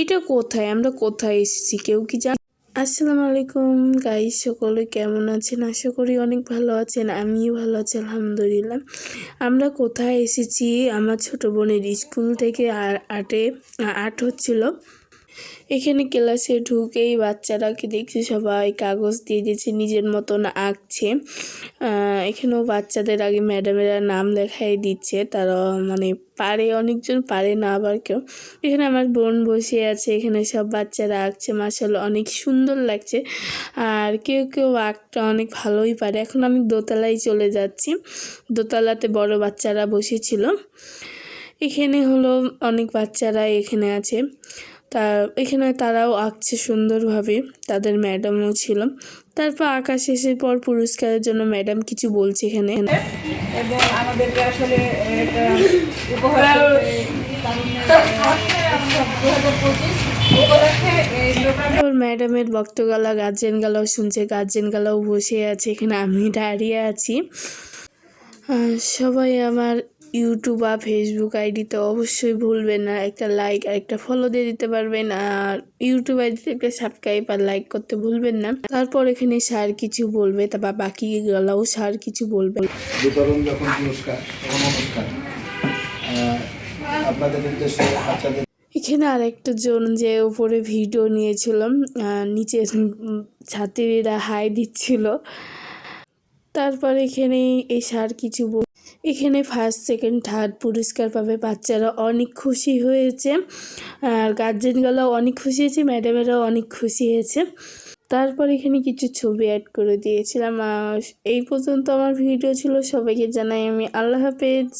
এটা কোথায়, আমরা কোথায় এসেছি কেউ কি জান? আসসালামু আলাইকুম গাইস, সকলে কেমন আছেন? আশা করি অনেক ভালো আছেন। আমিও ভালো আছি আলহামদুলিল্লাহ। আমরা কোথায় এসেছি? আমার ছোট বোনের স্কুল থেকে আর্ট হচ্ছিল। এখানে ক্লাসে ঢুকেই বাচ্চারাকে দেখছি সবাই কাগজ দিয়ে দিয়েছে, নিজের মতন আঁকছে। এখানেও বাচ্চাদের আগে ম্যাডামেরা নাম লেখাই দিচ্ছে, তারা মানে পারে, অনেকজন পারে না আবার কেউ। এখানে আমার বোন বসে আছে, এখানে সব বাচ্চারা আঁকছে, মাশাআল্লাহ অনেক সুন্দর লাগছে। আর কেউ কেউ আঁকটা অনেক ভালোই পারে। এখন আমি দোতলায় চলে যাচ্ছি, দোতলাতে বড় বাচ্চারা বসেছিল। এখানে হলো অনেক বাচ্চারা এখানে আছে, তা এখানে তারাও আঁকছে সুন্দরভাবে, তাদের ম্যাডামও ছিল। তারপর আঁকা শেষের পর পুরস্কারের জন্য ম্যাডাম কিছু বলছে এখানে, এবং আমাদেরকে আসলে একটা উপহার তারপর ম্যাডামের বক্তৃতা গার্জেন গালাও শুনছে, গার্জেন গালাও বসে আছে, এখানে আমি দাঁড়িয়ে আছি। সবাই আমার ইউটিউব বা ফেসবুক আইডিতে অবশ্যই ভুলবেন না একটা লাইক আর একটা ফলো দিয়ে দিতে পারবেন, আর ইউটিউব আইডিতে একটা সাবস্ক্রাইব আর লাইক করতে ভুলবেন না। তারপর এখানে স্যার কিছু বলবে, তারপর বাকি গেলাও স্যার কিছু বলবে। বিতরণ যখন পুরস্কার তখন অনুষ্ঠান আপনাদের উদ্দেশ্যে বাচ্চাদের এখানে আরেকটা জন যে উপরে ভিডিও নিয়েছিলাম, নিচে ছাত্রীরা হাই দিচ্ছিল। তারপর এখানে এই স্যার কিছু এখানে ফার্স্ট সেকেন্ড থার্ড পুরস্কার পাবে বাচ্চারা, অনেক খুশি হয়েছে, আর গার্জেনগুলোও অনেক খুশি হয়েছে, ম্যাডামেরাও অনেক খুশি হয়েছে। তারপর এখানে কিছু ছবি অ্যাড করে দিয়েছিলাম। এই পর্যন্ত আমার ভিডিও ছিল। সবাইকে জানাই আমি আল্লাহ হাফেজ।